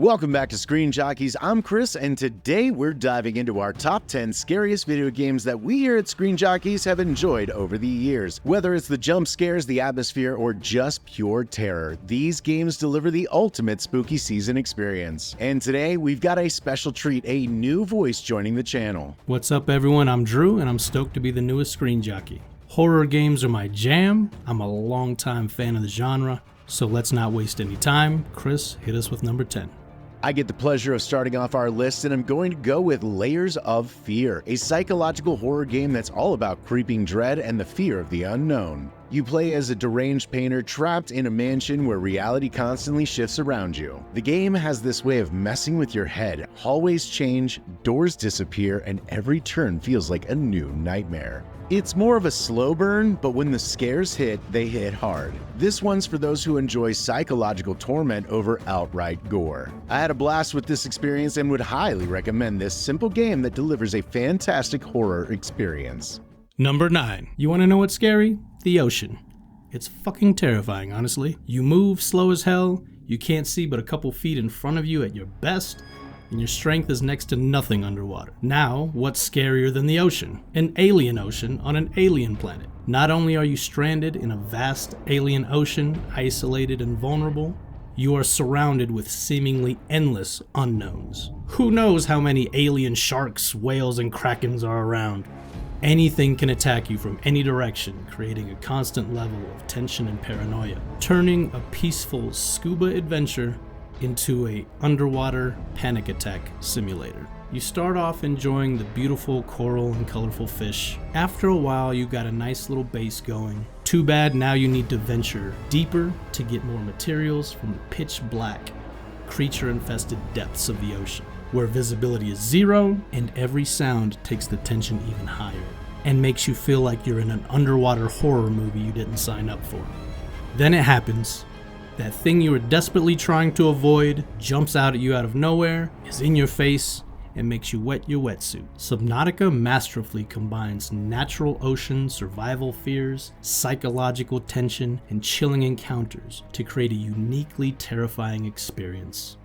Welcome back to Screen Jockeys. I'm Chris, and today we're diving into our top 10 scariest video games that we here at Screen Jockeys have enjoyed over the years. Whether it's the jump scares, the atmosphere, or just pure terror, these games deliver the ultimate spooky season experience. And today we've got a special treat, a new voice joining the channel. What's up everyone, I'm Drew, and I'm stoked to be the newest Screen Jockey. Horror games are my jam. I'm a longtime fan of the genre, so let's not waste any time. Chris, hit us with number 10. I get the pleasure of starting off our list, and I'm going to go with Layers of Fear, a psychological horror game that's all about creeping dread and the fear of the unknown. You play as a deranged painter trapped in a mansion where reality constantly shifts around you. The game has this way of messing with your head. Hallways change, doors disappear, and every turn feels like a new nightmare. It's more of a slow burn, but when the scares hit, they hit hard. This one's for those who enjoy psychological torment over outright gore. I had a blast with this experience and would highly recommend this simple game that delivers a fantastic horror experience. Number 9. You wanna know what's scary? The ocean. It's fucking terrifying, honestly. You move slow as hell, you can't see but a couple feet in front of you at your best, and your strength is next to nothing underwater. Now, what's scarier than the ocean? An alien ocean on an alien planet. Not only are you stranded in a vast alien ocean, isolated and vulnerable, you are surrounded with seemingly endless unknowns. Who knows how many alien sharks, whales, and krakens are around? Anything can attack you from any direction, creating a constant level of tension and paranoia, turning a peaceful scuba adventure into a underwater panic attack simulator. You start off enjoying the beautiful coral and colorful fish. After a while, you got a nice little base going. Too bad now you need to venture deeper to get more materials from the pitch black, creature-infested depths of the ocean, where visibility is zero and every sound takes the tension even higher and makes you feel like you're in an underwater horror movie you didn't sign up for. Then it happens. That thing you were desperately trying to avoid jumps out at you out of nowhere, is in your face, and makes you wet your wetsuit. Subnautica masterfully combines natural ocean survival fears, psychological tension, and chilling encounters to create a uniquely terrifying experience,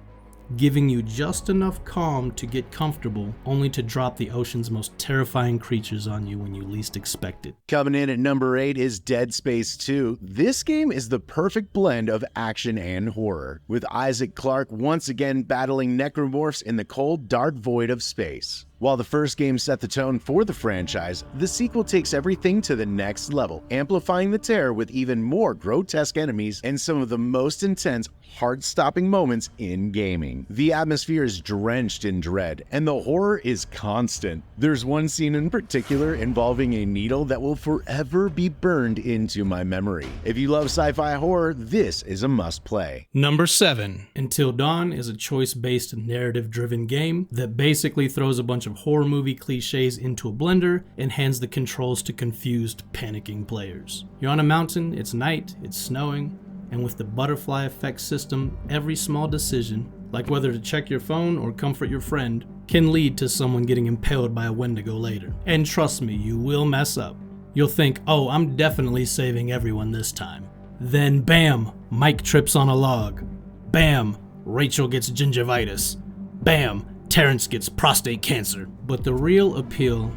giving you just enough calm to get comfortable, only to drop the ocean's most terrifying creatures on you when you least expect it. Coming in at number 8 is Dead Space 2. This game is the perfect blend of action and horror, with Isaac Clarke once again battling necromorphs in the cold, dark void of space. While the first game set the tone for the franchise, the sequel takes everything to the next level, amplifying the terror with even more grotesque enemies and some of the most intense, heart-stopping moments in gaming. The atmosphere is drenched in dread, and the horror is constant. There's one scene in particular involving a needle that will forever be burned into my memory. If you love sci-fi horror, this is a must-play. Number 7. Until Dawn is a choice-based, narrative-driven game that basically throws a bunch of horror movie cliches into a blender and hands the controls to confused, panicking players. You're on a mountain, it's night, it's snowing, and with the butterfly effect system, every small decision, like whether to check your phone or comfort your friend, can lead to someone getting impaled by a Wendigo later. And trust me, you will mess up. You'll think, oh, I'm definitely saving everyone this time. Then bam, Mike trips on a log. Bam, Rachel gets gingivitis. Bam, Terrence gets prostate cancer. But the real appeal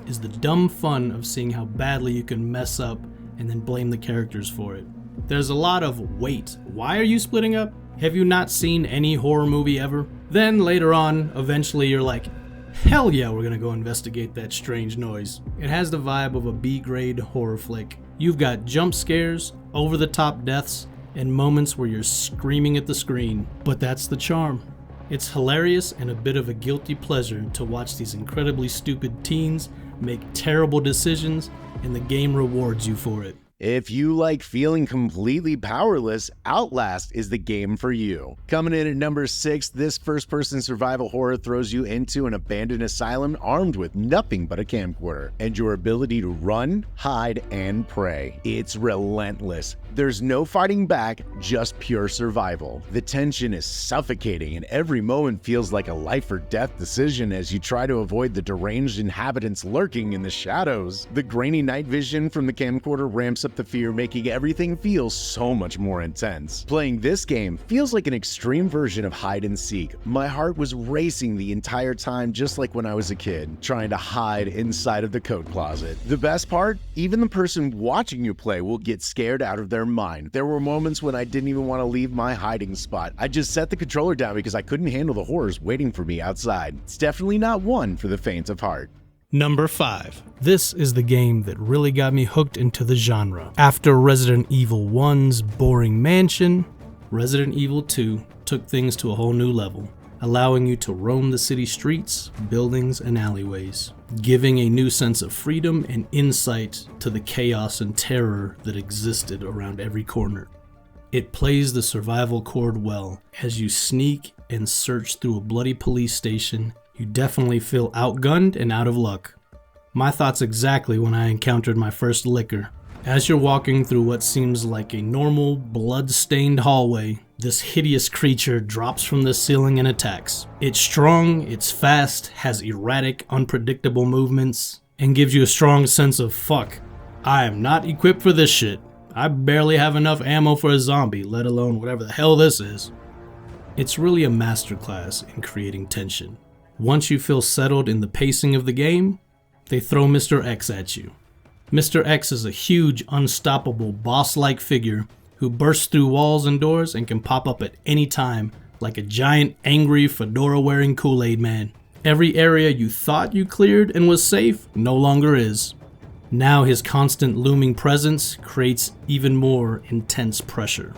is the dumb fun of seeing how badly you can mess up and then blame the characters for it. There's a lot of, wait, why are you splitting up? Have you not seen any horror movie ever? Then later on, eventually you're like, hell yeah, we're gonna go investigate that strange noise. It has the vibe of a B-grade horror flick. You've got jump scares, over-the-top deaths, and moments where you're screaming at the screen. But that's the charm. It's hilarious and a bit of a guilty pleasure to watch these incredibly stupid teens make terrible decisions, and the game rewards you for it. If you like feeling completely powerless, Outlast is the game for you. Coming in at number 6, this first-person survival horror throws you into an abandoned asylum armed with nothing but a camcorder and your ability to run, hide, and pray. It's relentless. There's no fighting back, just pure survival. The tension is suffocating and every moment feels like a life or death decision as you try to avoid the deranged inhabitants lurking in the shadows. The grainy night vision from the camcorder ramps up the fear, making everything feel so much more intense. Playing this game feels like an extreme version of hide and seek. My heart was racing the entire time, just like when I was a kid, trying to hide inside of the coat closet. The best part? Even the person watching you play will get scared out of their mind. There were moments when I didn't even want to leave my hiding spot. I just set the controller down because I couldn't handle the horrors waiting for me outside. It's definitely not one for the faint of heart. Number 5. This is the game that really got me hooked into the genre. After Resident Evil 1's boring mansion, Resident Evil 2 took things to a whole new level, allowing you to roam the city streets, buildings, and alleyways, giving a new sense of freedom and insight to the chaos and terror that existed around every corner. It plays the survival chord well. As you sneak and search through a bloody police station, you definitely feel outgunned and out of luck. My thoughts exactly when I encountered my first licker. As you're walking through what seems like a normal, blood-stained hallway, this hideous creature drops from the ceiling and attacks. It's strong, it's fast, has erratic, unpredictable movements, and gives you a strong sense of, fuck, I am not equipped for this shit. I barely have enough ammo for a zombie, let alone whatever the hell this is. It's really a masterclass in creating tension. Once you feel settled in the pacing of the game, they throw Mr. X at you. Mr. X is a huge, unstoppable, boss-like figure who bursts through walls and doors and can pop up at any time like a giant, angry, fedora-wearing Kool-Aid man. Every area you thought you cleared and was safe no longer is. Now his constant looming presence creates even more intense pressure.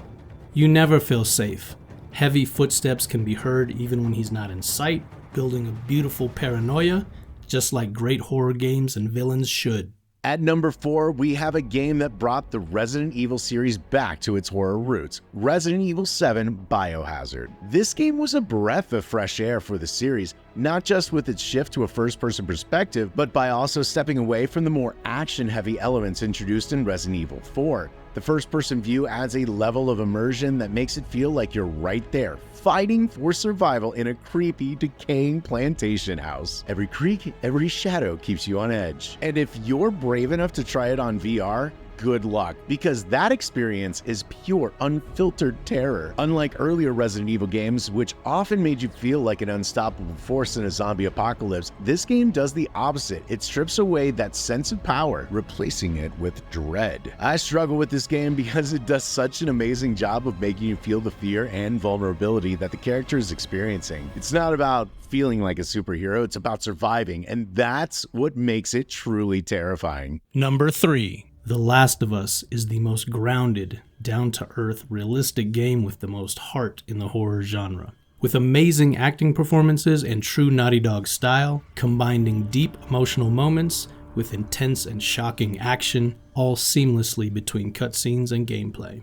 You never feel safe. Heavy footsteps can be heard even when he's not in sight, building a beautiful paranoia, just like great horror games and villains should. At number 4, we have a game that brought the Resident Evil series back to its horror roots, Resident Evil 7 Biohazard. This game was a breath of fresh air for the series, not just with its shift to a first-person perspective, but by also stepping away from the more action-heavy elements introduced in Resident Evil 4. The first-person view adds a level of immersion that makes it feel like you're right there, fighting for survival in a creepy, decaying plantation house. Every creak, every shadow keeps you on edge. And if you're brave enough to try it on VR, good luck, because that experience is pure, unfiltered terror. Unlike earlier Resident Evil games, which often made you feel like an unstoppable force in a zombie apocalypse, this game does the opposite. It strips away that sense of power, replacing it with dread. I struggle with this game because it does such an amazing job of making you feel the fear and vulnerability that the character is experiencing. It's not about feeling like a superhero, it's about surviving, and that's what makes it truly terrifying. Number 3. The Last of Us is the most grounded, down-to-earth, realistic game with the most heart in the horror genre. With amazing acting performances and true Naughty Dog style, combining deep emotional moments with intense and shocking action, all seamlessly between cutscenes and gameplay.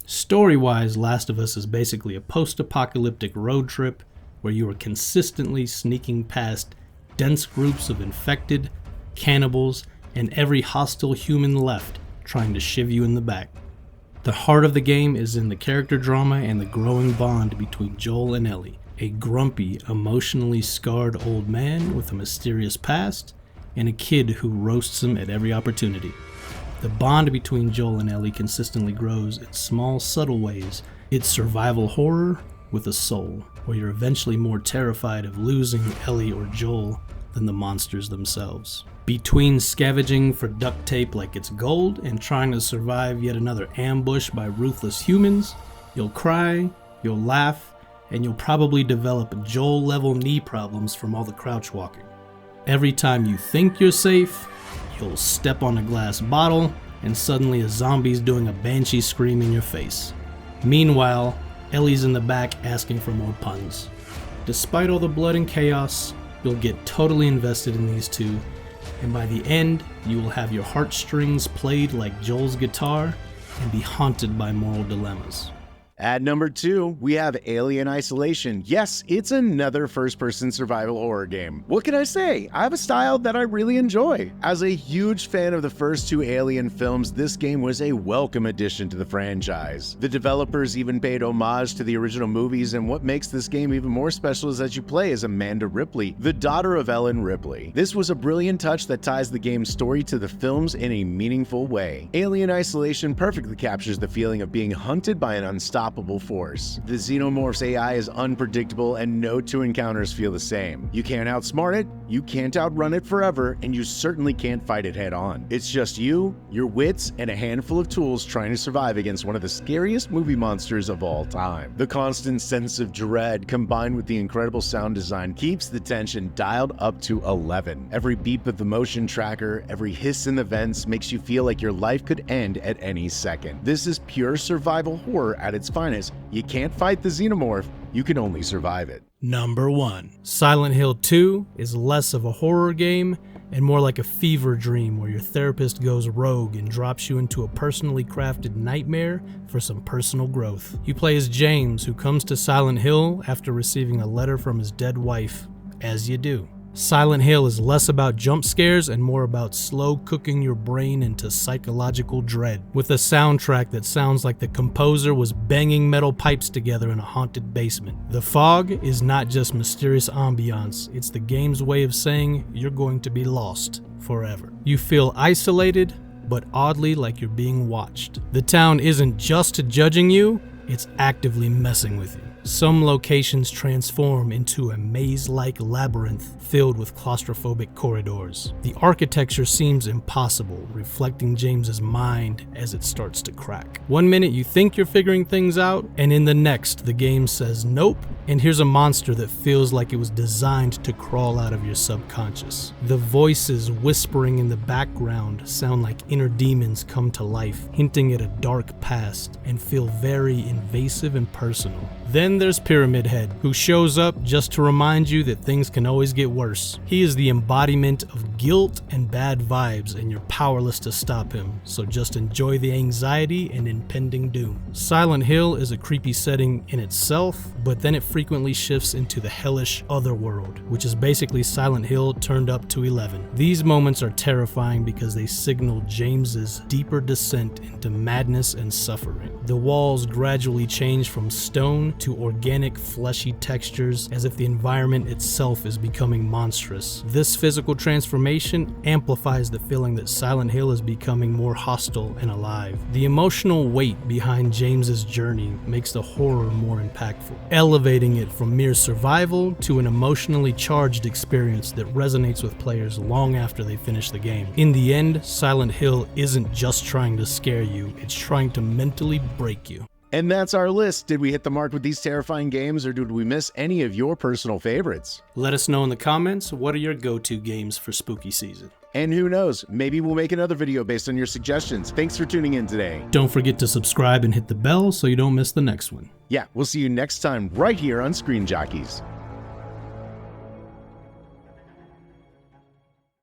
Story-wise, Last of Us is basically a post-apocalyptic road trip where you are consistently sneaking past dense groups of infected, cannibals, and every hostile human left trying to shiv you in the back. The heart of the game is in the character drama and the growing bond between Joel and Ellie, a grumpy, emotionally scarred old man with a mysterious past, and a kid who roasts him at every opportunity. The bond between Joel and Ellie consistently grows in small, subtle ways. It's survival horror with a soul, where you're eventually more terrified of losing Ellie or Joel than the monsters themselves. Between scavenging for duct tape like it's gold and trying to survive yet another ambush by ruthless humans, you'll cry, you'll laugh, and you'll probably develop Joel-level knee problems from all the crouch walking. Every time you think you're safe, you'll step on a glass bottle, and suddenly a zombie's doing a banshee scream in your face. Meanwhile, Ellie's in the back asking for more puns. Despite all the blood and chaos, you'll get totally invested in these two, and by the end, you will have your heartstrings played like Joel's guitar and be haunted by moral dilemmas. At number 2, we have Alien Isolation. Yes, it's another first-person survival horror game. What can I say? I have a style that I really enjoy. As a huge fan of the first 2 Alien films, this game was a welcome addition to the franchise. The developers even paid homage to the original movies, and what makes this game even more special is that you play as Amanda Ripley, the daughter of Ellen Ripley. This was a brilliant touch that ties the game's story to the films in a meaningful way. Alien Isolation perfectly captures the feeling of being hunted by an unstoppable force. The Xenomorph's AI is unpredictable and no 2 encounters feel the same. You can't outsmart it, you can't outrun it forever, and you certainly can't fight it head on. It's just you, your wits, and a handful of tools trying to survive against one of the scariest movie monsters of all time. The constant sense of dread combined with the incredible sound design keeps the tension dialed up to 11. Every beep of the motion tracker, every hiss in the vents makes you feel like your life could end at any second. This is pure survival horror at its finest. You can't fight the Xenomorph, you can only survive it. Number 1. Silent Hill 2 is less of a horror game and more like a fever dream where your therapist goes rogue and drops you into a personally crafted nightmare for some personal growth. You play as James, who comes to Silent Hill after receiving a letter from his dead wife, as you do. Silent Hill is less about jump scares and more about slow cooking your brain into psychological dread, with a soundtrack that sounds like the composer was banging metal pipes together in a haunted basement. The fog is not just mysterious ambiance, it's the game's way of saying you're going to be lost forever. You feel isolated, but oddly like you're being watched. The town isn't just judging you, it's actively messing with you. Some locations transform into a maze-like labyrinth filled with claustrophobic corridors. The architecture seems impossible, reflecting James's mind as it starts to crack. One minute you think you're figuring things out, and in the next the game says nope, and here's a monster that feels like it was designed to crawl out of your subconscious. The voices whispering in the background sound like inner demons come to life, hinting at a dark past, and feel very invasive and personal. Then there's Pyramid Head, who shows up just to remind you that things can always get worse. He is the embodiment of guilt and bad vibes, and you're powerless to stop him, so just enjoy the anxiety and impending doom. Silent Hill is a creepy setting in itself, but then it frequently shifts into the hellish otherworld, which is basically Silent Hill turned up to 11. These moments are terrifying because they signal James's deeper descent into madness and suffering. The walls gradually change from stone to organic, fleshy textures, as if the environment itself is becoming monstrous. This physical transformation amplifies the feeling that Silent Hill is becoming more hostile and alive. The emotional weight behind James's journey makes the horror more impactful, elevating it from mere survival to an emotionally charged experience that resonates with players long after they finish the game. In the end, Silent Hill isn't just trying to scare you, it's trying to mentally break you. And that's our list. Did we hit the mark with these terrifying games, or did we miss any of your personal favorites? Let us know in the comments, what are your go-to games for spooky season? And who knows, maybe we'll make another video based on your suggestions. Thanks for tuning in today. Don't forget to subscribe and hit the bell so you don't miss the next one. Yeah, we'll see you next time right here on Screen Jockeys.